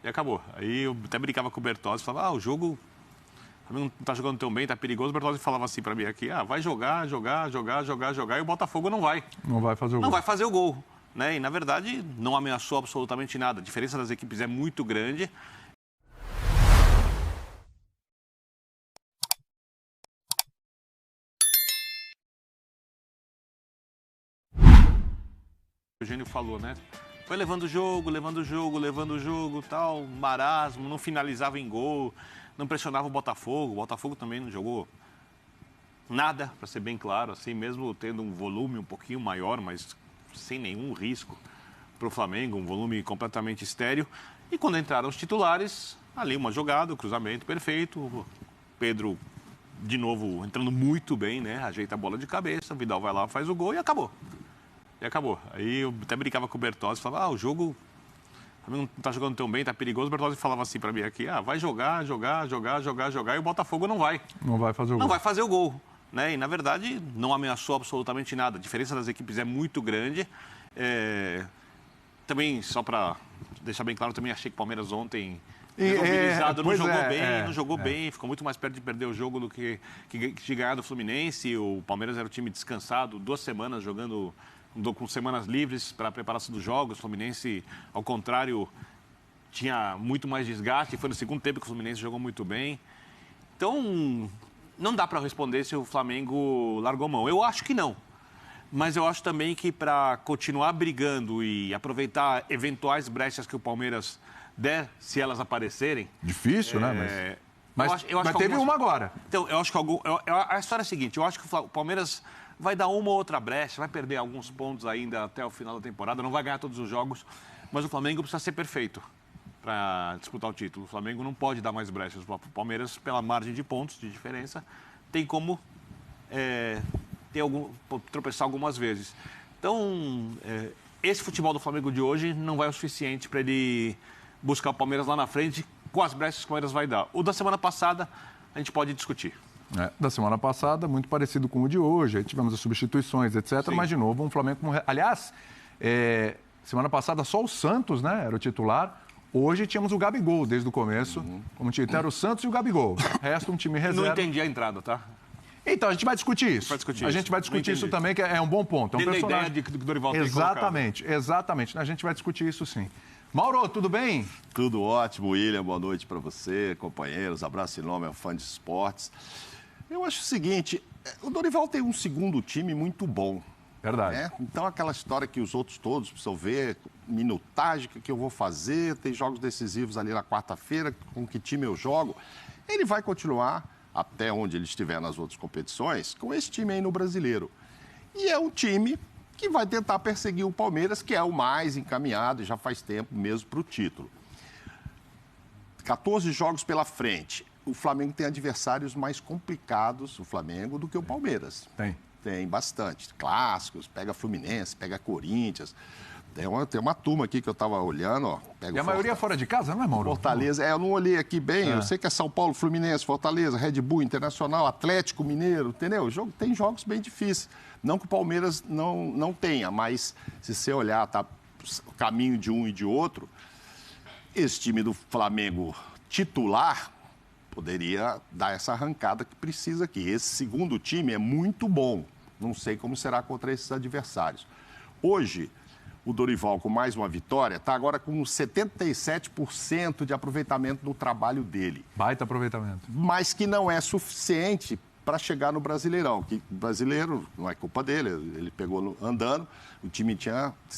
E acabou. Aí eu até brincava com o Bertozzi, falava, o jogo não tá jogando tão bem, tá perigoso. O Bertozzi falava assim para mim aqui, vai jogar, e o Botafogo não vai. Não vai fazer o gol. Não vai fazer o gol. Né? E, na verdade, não ameaçou absolutamente nada. A diferença das equipes é muito grande. O Eugênio falou, né? Foi levando o jogo, tal, marasmo, não finalizava em gol, não pressionava o Botafogo também não jogou nada, para ser bem claro, assim, mesmo tendo um volume um pouquinho maior, mas sem nenhum risco para o Flamengo, um volume completamente estéril. E quando entraram os titulares, ali uma jogada, o cruzamento perfeito, o Pedro, de novo, entrando muito bem, né? Ajeita a bola de cabeça, o Vidal vai lá, faz o gol e acabou. Aí eu até brincava com o Bertozzi, falava, o jogo não tá jogando tão bem, tá perigoso. O Bertozzi falava assim para mim aqui, vai jogar, e o Botafogo não vai. Não vai fazer o gol. Não vai fazer o gol. Né? E, na verdade, não ameaçou absolutamente nada. A diferença das equipes é muito grande. Também, só para deixar bem claro, também achei que o Palmeiras ontem... não jogou bem, ficou muito mais perto de perder o jogo do que de ganhar do Fluminense. O Palmeiras era um time descansado, 2 semanas jogando com semanas livres para a preparação dos jogos. O Fluminense, ao contrário, tinha muito mais desgaste. Foi no segundo tempo que o Fluminense jogou muito bem. Então, não dá para responder se o Flamengo largou mão. Eu acho que não. Mas eu acho também que para continuar brigando e aproveitar eventuais brechas que o Palmeiras der, se elas aparecerem... Difícil, né? Mas teve uma agora. Então, eu acho que a história é a seguinte, eu acho que o Palmeiras vai dar uma ou outra brecha, vai perder alguns pontos ainda até o final da temporada, não vai ganhar todos os jogos, mas o Flamengo precisa ser perfeito para disputar o título. O Flamengo não pode dar mais brechas. O Palmeiras, pela margem de pontos de diferença, tem como tropeçar algumas vezes. Então, esse futebol do Flamengo de hoje não vai o suficiente para ele buscar o Palmeiras lá na frente com as brechas que o Palmeiras vai dar. O da semana passada, a gente pode discutir. Da semana passada, muito parecido com o de hoje. Aí tivemos as substituições, etc. Sim. Mas, de novo, um Flamengo... Aliás, semana passada só o Santos, né, era o titular. Hoje tínhamos o Gabigol desde o começo. Como tinha, era o Santos e o Gabigol. O resto, um time reserva. Não entendi a entrada, tá? Então, a gente vai discutir isso. A gente vai discutir isso também, que é um bom ponto. Tem ideia de que o Dorival tem Exatamente. A gente vai discutir isso sim. Mauro, tudo bem? Tudo ótimo, William. Boa noite para você, companheiros. Abraço enorme ao fã de esportes. Eu acho o seguinte, o Dorival tem um segundo time muito bom. Verdade. Né? Então, aquela história que os outros todos precisam ver, minutagem, o que eu vou fazer, tem jogos decisivos ali na quarta-feira, com que time eu jogo. Ele vai continuar, até onde ele estiver nas outras competições, com esse time aí no Brasileiro. E é um time que vai tentar perseguir o Palmeiras, que é o mais encaminhado, e já faz tempo mesmo, para o título. 14 jogos pela frente. O Flamengo tem adversários mais complicados, o Flamengo, do que o Palmeiras. Tem bastante. Clássicos, pega Fluminense, pega Corinthians. Tem uma turma aqui que eu estava olhando, ó. E a maioria fora de casa, não é, Mauro? Fortaleza. Eu não olhei aqui bem. Eu sei que é São Paulo, Fluminense, Fortaleza, Red Bull, Internacional, Atlético Mineiro, entendeu? Tem jogos bem difíceis. Não que o Palmeiras não tenha, mas se você olhar o caminho de um e de outro, esse time do Flamengo titular poderia dar essa arrancada que precisa aqui. Esse segundo time é muito bom. Não sei como será contra esses adversários. Hoje, o Dorival, com mais uma vitória, está agora com 77% de aproveitamento no trabalho dele. Baita aproveitamento. Mas que não é suficiente para chegar no Brasileirão. Que o brasileiro, não é culpa dele, ele pegou andando, o time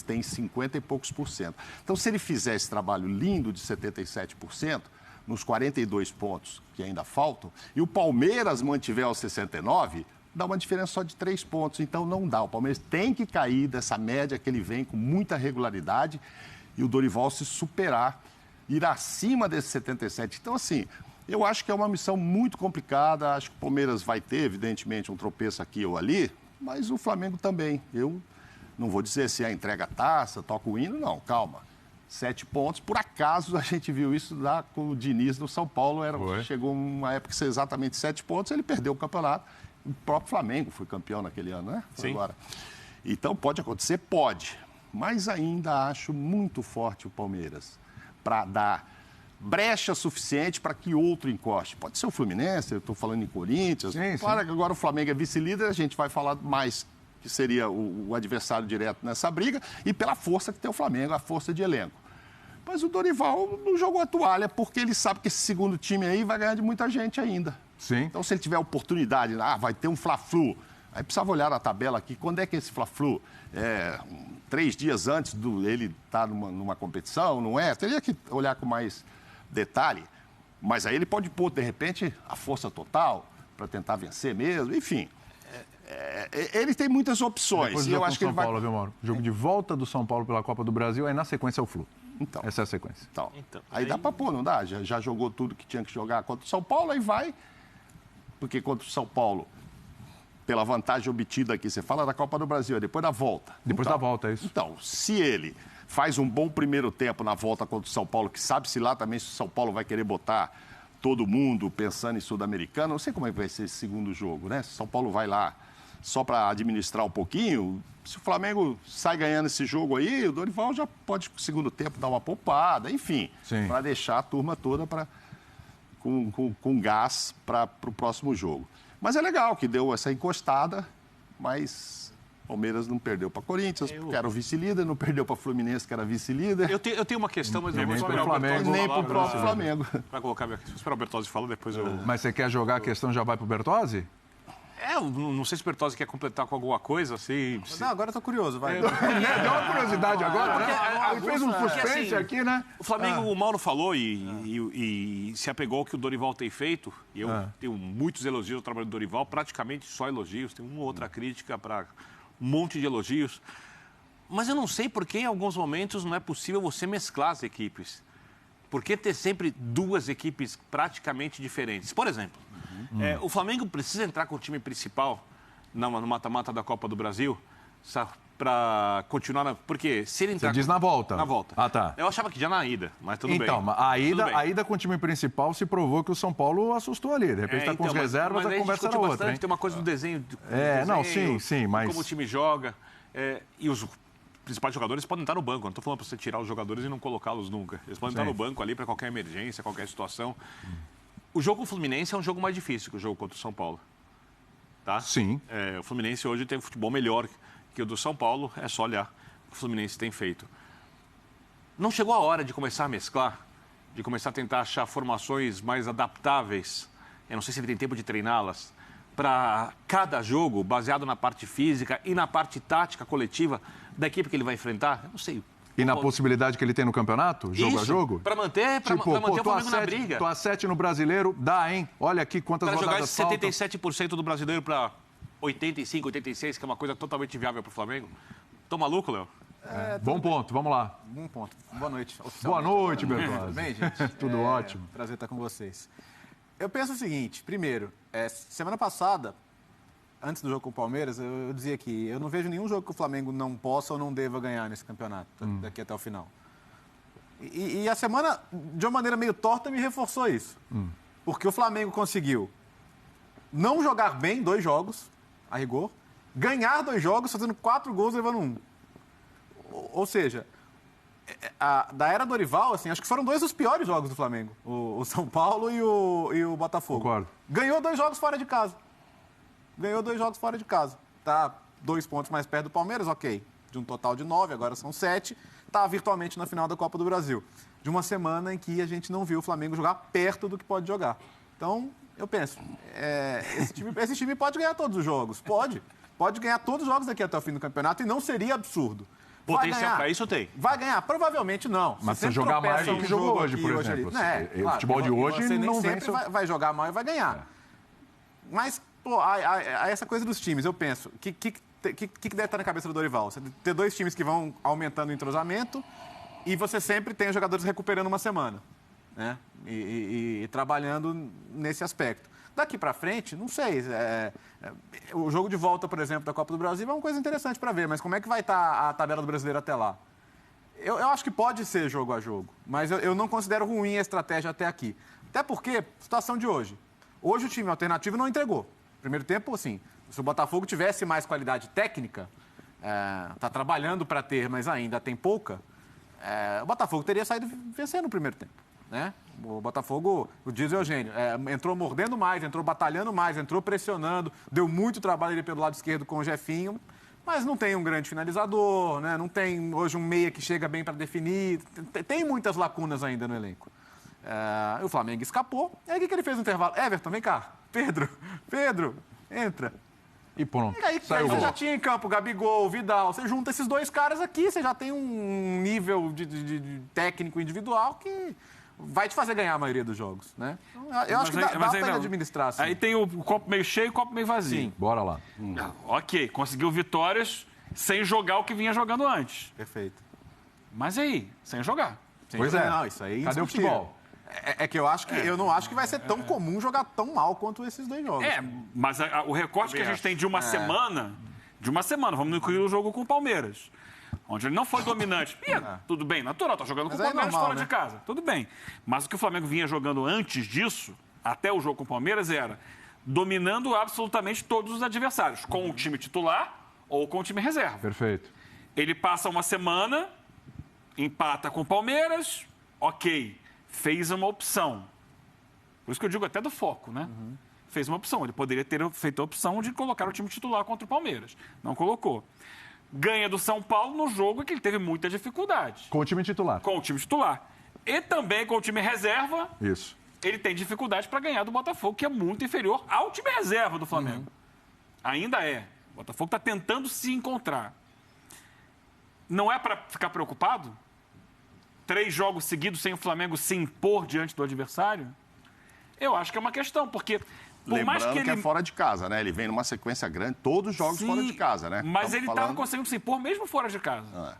tem 50 e poucos %. Então, se ele fizer esse trabalho lindo de 77%, nos 42 pontos que ainda faltam, e o Palmeiras mantiver os 69%, dá uma diferença só de 3 pontos. Então, não dá. O Palmeiras tem que cair dessa média que ele vem com muita regularidade e o Dorival se superar, ir acima desse 77%. Então, assim, eu acho que é uma missão muito complicada. Acho que o Palmeiras vai ter, evidentemente, um tropeço aqui ou ali, mas o Flamengo também. Eu não vou dizer se a entrega taça, toca o hino, não. Calma. 7 pontos. Por acaso, a gente viu isso lá com o Diniz no São Paulo. Chegou uma época que ser exatamente 7 pontos, ele perdeu o campeonato. O próprio Flamengo foi campeão naquele ano, né? Sim. Agora. Então, pode acontecer? Pode. Mas ainda acho muito forte o Palmeiras para dar brecha suficiente para que outro encoste. Pode ser o Fluminense, eu estou falando em Corinthians. Sim, claro que agora o Flamengo é vice-líder, a gente vai falar mais que seria o adversário direto nessa briga, e pela força que tem o Flamengo, a força de elenco. Mas o Dorival não jogou a toalha, porque ele sabe que esse segundo time aí vai ganhar de muita gente ainda. Sim. Então, se ele tiver oportunidade, vai ter um Fla-Flu. Aí precisava olhar na tabela aqui, quando é que esse Fla-Flu? 3 dias antes ele estar numa competição, não é? Teria que olhar com mais detalhe. Mas aí ele pode pôr, de repente, a força total para tentar vencer mesmo, enfim. Ele tem muitas opções. Depois do jogo com São Paulo, viu, Mauro? Jogo de volta do São Paulo pela Copa do Brasil, aí na sequência é o Flu. Então, essa é a sequência. Então, aí dá para pôr, não dá? Já jogou tudo que tinha que jogar contra o São Paulo, aí vai. Porque contra o São Paulo, pela vantagem obtida aqui, você fala da Copa do Brasil, é depois da volta. Depois da volta, é isso. Então, se ele faz um bom primeiro tempo na volta contra o São Paulo, que sabe-se lá também se o São Paulo vai querer botar todo mundo pensando em Sul-Americano, não sei como é que vai ser esse segundo jogo, né? Se o São Paulo vai lá só para administrar um pouquinho, se o Flamengo sai ganhando esse jogo aí, o Dorival já pode, no segundo tempo, dar uma poupada, enfim, para deixar a turma toda com gás para o próximo jogo. Mas é legal que deu essa encostada, mas o Palmeiras não perdeu para Corinthians, que era o vice-líder, não perdeu para Fluminense, que era vice-líder. Eu tenho uma questão, mas eu vou esperar o Flamengo. Bertozzi Nem falar. para o próprio Flamengo. Para colocar minha questão. Esperar o Bertozzi falar, depois eu... Mas você quer jogar a questão, já vai pro Bertozzi? Eu não sei se o Bertozzi quer completar com alguma coisa, assim... Não, agora eu tô curioso, vai. Deu uma curiosidade agora, né? Ele fez um Porque, suspense assim, aqui, né? O Flamengo, o Mauro falou e se apegou ao que o Dorival tem feito. E eu tenho muitos elogios ao trabalho do Dorival, praticamente só elogios. Tem uma ou outra crítica para um monte de elogios. Mas eu não sei por que em alguns momentos não é possível você mesclar as equipes. Por que ter sempre duas equipes praticamente diferentes? Por exemplo, o Flamengo precisa entrar com o time principal no mata-mata da Copa do Brasil para continuar... Porque se ele entrar... Você diz na volta? Na volta. Ah, tá. Eu achava que já na ida, mas tudo bem. Então, a ida com o time principal se provou que o São Paulo assustou ali. De repente está com os reservas, a conversa era outra, hein? Tem uma coisa do desenho. Não, sim, mas... Como o time joga. E os principais jogadores podem estar no banco. Não estou falando para você tirar os jogadores e não colocá-los nunca. Eles podem estar no banco ali para qualquer emergência, qualquer situação. O jogo com o Fluminense é um jogo mais difícil que o jogo contra o São Paulo. Tá? Sim. O Fluminense hoje tem um futebol melhor que o do São Paulo. É só olhar o que o Fluminense tem feito. Não chegou a hora de começar a mesclar? De começar a tentar achar formações mais adaptáveis? Eu não sei se ele tem tempo de treiná-las. Para cada jogo, baseado na parte física e na parte tática coletiva da equipe que ele vai enfrentar? Eu não sei. E na possibilidade que ele tem no campeonato, jogo a jogo? Para manter, manter o Flamengo na briga. Tô a 7 no Brasileiro, dá, hein? Olha aqui quantas rodadas faltam. Para jogar esse 77% do Brasileiro para 85, 86, que é uma coisa totalmente viável para o Flamengo. Tô maluco, Léo? Bom ponto, vamos lá. Bom ponto. Boa noite. Boa noite, Bertozzi. Tudo bem, gente? Tudo ótimo. Prazer estar com vocês. Eu penso o seguinte, primeiro, semana passada, antes do jogo com o Palmeiras, eu dizia que eu não vejo nenhum jogo que o Flamengo não possa ou não deva ganhar nesse campeonato, daqui até o final. E a semana, de uma maneira meio torta, me reforçou isso. Porque o Flamengo conseguiu não jogar bem 2 jogos, a rigor, ganhar 2 jogos, fazendo 4 gols, levando 1. Ou seja, da era Dorival, assim, acho que foram 2 dos piores jogos do Flamengo. O São Paulo e o Botafogo. Concordo. Ganhou 2 jogos fora de casa. Tá 2 pontos mais perto do Palmeiras, ok. De um total de 9, agora são 7. Tá virtualmente na final da Copa do Brasil. De uma semana em que a gente não viu o Flamengo jogar perto do que pode jogar. Então, eu penso, esse time pode ganhar todos os jogos. Pode ganhar todos os jogos daqui até o fim do campeonato e não seria absurdo. Potencial para isso tem. Vai ganhar? Provavelmente não. Mas se jogar mais do que jogou hoje, por exemplo. O futebol de hoje não vem... Você vai jogar mal e vai ganhar. Mas, essa coisa dos times, eu penso, o que deve estar na cabeça do Dorival? Você ter 2 times que vão aumentando o entrosamento e você sempre tem os jogadores recuperando uma semana, né? E trabalhando nesse aspecto. Daqui para frente, não sei. O jogo de volta, por exemplo, da Copa do Brasil é uma coisa interessante para ver, mas como é que vai estar a tabela do Brasileiro até lá? Eu acho que pode ser jogo a jogo, mas eu não considero ruim a estratégia até aqui. Até porque, situação de hoje. Hoje o time alternativo não entregou. Primeiro tempo, assim, se o Botafogo tivesse mais qualidade técnica, está trabalhando para ter, mas ainda tem pouca, o Botafogo teria saído vencendo no primeiro tempo. né? O Botafogo, diz o Eugênio, entrou mordendo mais, entrou batalhando mais, entrou pressionando, deu muito trabalho ali pelo lado esquerdo com o Jefinho, mas não tem um grande finalizador, né? Não tem hoje um meia que chega bem para definir, tem muitas lacunas ainda no elenco. O Flamengo escapou, e aí o que ele fez no intervalo? Everton, vem cá, Pedro, entra. E pronto, E aí você já tinha em campo o Gabigol, o Vidal, você junta esses dois caras aqui, você já tem um nível de técnico individual que vai te fazer ganhar a maioria dos jogos, né? Eu acho que dá para administrar, assim. Aí tem o copo meio cheio e o copo meio vazio. Sim. Bora lá. Ok, conseguiu vitórias sem jogar o que vinha jogando antes. Perfeito. Mas aí, sem jogar. Pois é. Não, isso aí Cadê o futebol? É que eu acho que eu não acho que vai ser tão comum jogar tão mal quanto esses dois jogos. Mas o recorte que a gente tem de uma semana, vamos incluir o jogo com o Palmeiras, onde ele não foi dominante. Tudo bem, natural, tá jogando com o Palmeiras normal, fora de casa. Tudo bem. Mas o que o Flamengo vinha jogando antes disso, até o jogo com o Palmeiras, era dominando absolutamente todos os adversários, com o time titular ou com o time reserva. Perfeito. Ele passa uma semana, empata com o Palmeiras, ok, fez uma opção. Por isso que eu digo até do foco, né? Fez uma opção. Ele poderia ter feito a opção de colocar o time titular contra o Palmeiras. Não colocou. Ganha do São Paulo no jogo em que ele teve muita dificuldade. Com o time titular. Com o time titular. E também com o time reserva, Isso. ele tem dificuldade para ganhar do Botafogo, que é muito inferior ao time reserva do Flamengo. Ainda é. O Botafogo está tentando se encontrar. Não é para ficar preocupado? 3 jogos seguidos sem o Flamengo se impor diante do adversário? Eu acho que é uma questão, porque por Lembrando mais que ele... é fora de casa, né? Ele vem numa sequência grande, todos os jogos fora de casa, né? Mas ele estava conseguindo se impor mesmo fora de casa.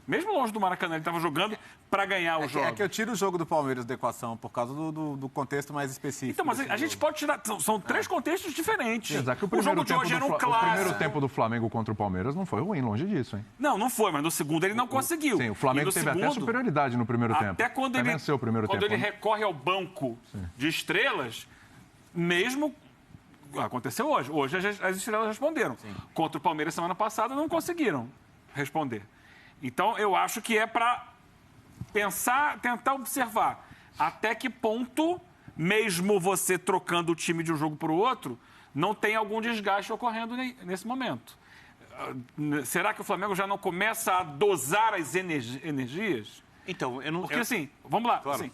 Mesmo longe do Maracanã, ele estava jogando para ganhar o jogo. É que eu tiro o jogo do Palmeiras da equação por causa do contexto mais específico. Então, mas a gente pode tirar... São 3 contextos diferentes. Exato, que o jogo de hoje era um o primeiro clássico. tempo do Flamengo contra o Palmeiras não foi ruim, longe disso, hein? Não foi, mas no segundo ele não conseguiu. Sim, o Flamengo teve até superioridade no primeiro tempo. Até quando ele venceu o primeiro tempo. Quando ele recorre ao banco de estrelas, mesmo... Aconteceu hoje. Hoje as estrelas responderam. Contra o Palmeiras semana passada não conseguiram responder. Então, eu acho que é para pensar, tentar observar até que ponto, mesmo você trocando o time de um jogo para o outro, não tem algum desgaste ocorrendo nesse momento. Será que o Flamengo já não começa a dosar as energias? Então, eu não... Porque assim, vamos lá. Claro. Assim,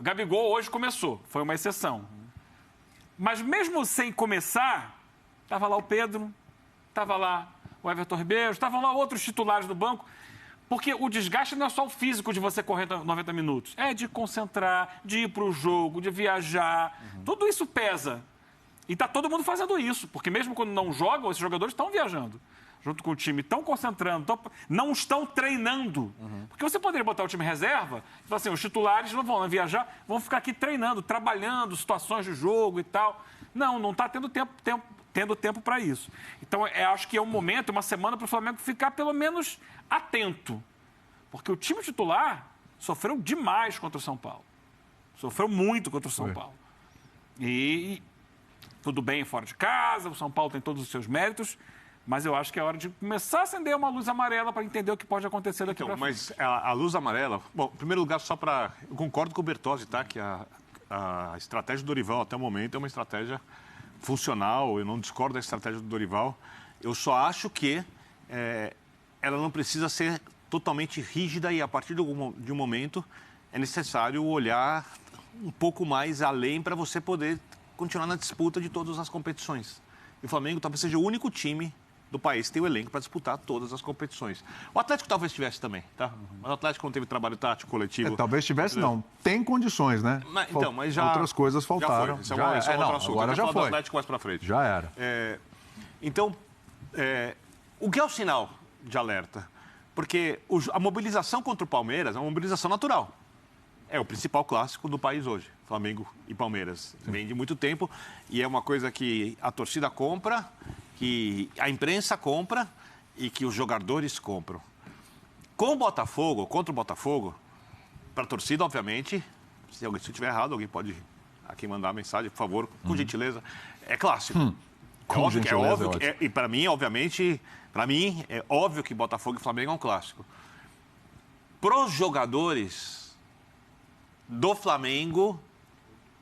Gabigol hoje começou, foi uma exceção. Mas mesmo sem começar, estava lá o Pedro, estava lá o Everton Ribeiro, estavam lá outros titulares do banco, porque o desgaste não é só o físico de você correr 90 minutos, é de concentrar, de ir para o jogo, de viajar, tudo isso pesa. E está todo mundo fazendo isso, porque mesmo quando não jogam, esses jogadores estão viajando junto com o time, estão concentrando, não estão treinando. Porque você poderia botar o time reserva e falar assim, os titulares não vão viajar, vão ficar aqui treinando, trabalhando, situações de jogo e tal. Não está tendo tempo para isso. Então, acho que é um momento, uma semana para o Flamengo ficar pelo menos atento. Porque o time titular sofreu demais contra o São Paulo. Sofreu muito contra o São Paulo. E tudo bem fora de casa, o São Paulo tem todos os seus méritos, mas eu acho que é hora de começar a acender uma luz amarela para entender o que pode acontecer daqui para frente. Mas a luz amarela... Bom, em primeiro lugar, só para... Eu concordo com o Bertozzi, tá? Que a estratégia do Dorival até o momento é uma estratégia funcional, eu não discordo da estratégia do Dorival. Eu só acho que ela não precisa ser totalmente rígida e, a partir de um momento, é necessário olhar um pouco mais além para você poder continuar na disputa de todas as competições. E o Flamengo talvez seja o único time do país que tem o elenco para disputar todas as competições. O Atlético talvez tivesse também, tá? Mas o Atlético não teve trabalho tático coletivo. Talvez tivesse, não. Tem condições, né? Mas já... Outras coisras faltaram. Já foi. Isso é outro assunto. Agora já foi. Do Atlético mais para frente. Já era. Então, o que é o sinal de alerta? Porque a mobilização contra o Palmeiras é uma mobilização natural. É o principal clássico do país hoje, Flamengo e Palmeiras. Vem de muito tempo e é uma coisa que a torcida compra, que a imprensa compra e que os jogadores compram. Com o Botafogo, contra o Botafogo, para a torcida, obviamente, se eu estiver errado, alguém pode aqui mandar a mensagem, por favor, com gentileza. É clássico. É óbvio e para mim, obviamente, é óbvio que Botafogo e Flamengo é um clássico. Para os jogadores, Do Flamengo,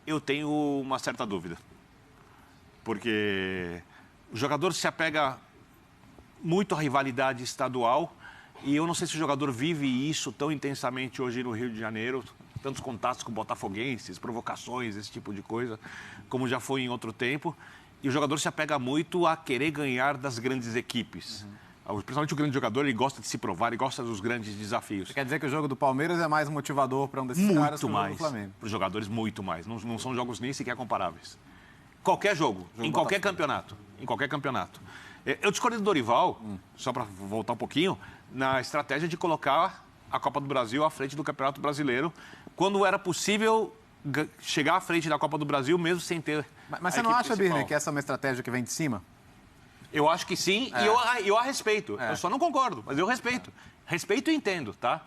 eu tenho uma certa dúvida. Porque o jogador se apega muito à rivalidade estadual e eu não sei se o jogador vive isso tão intensamente hoje no Rio de Janeiro, tantos contatos com botafoguenses, provocações, esse tipo de coisa, como já foi em outro tempo. E o jogador se apega muito a querer ganhar das grandes equipes. Principalmente o grande jogador, ele gosta de se provar, ele gosta dos grandes desafios. Você quer dizer que o jogo do Palmeiras é mais motivador para um desses caras que o jogo do Flamengo? Para os jogadores, muito mais. Não são jogos nem sequer comparáveis. Qualquer jogo em qualquer campeonato. Em qualquer campeonato. Eu discordo do Dorival, só para voltar um pouquinho, na estratégia de colocar a Copa do Brasil à frente do Campeonato Brasileiro, quando era possível chegar à frente da Copa do Brasil, mesmo sem ter. Mas você não acha, Birner, que essa é uma estratégia que vem de cima? Eu acho que sim, e eu a respeito. Eu só não concordo, mas eu respeito. Respeito e entendo, tá?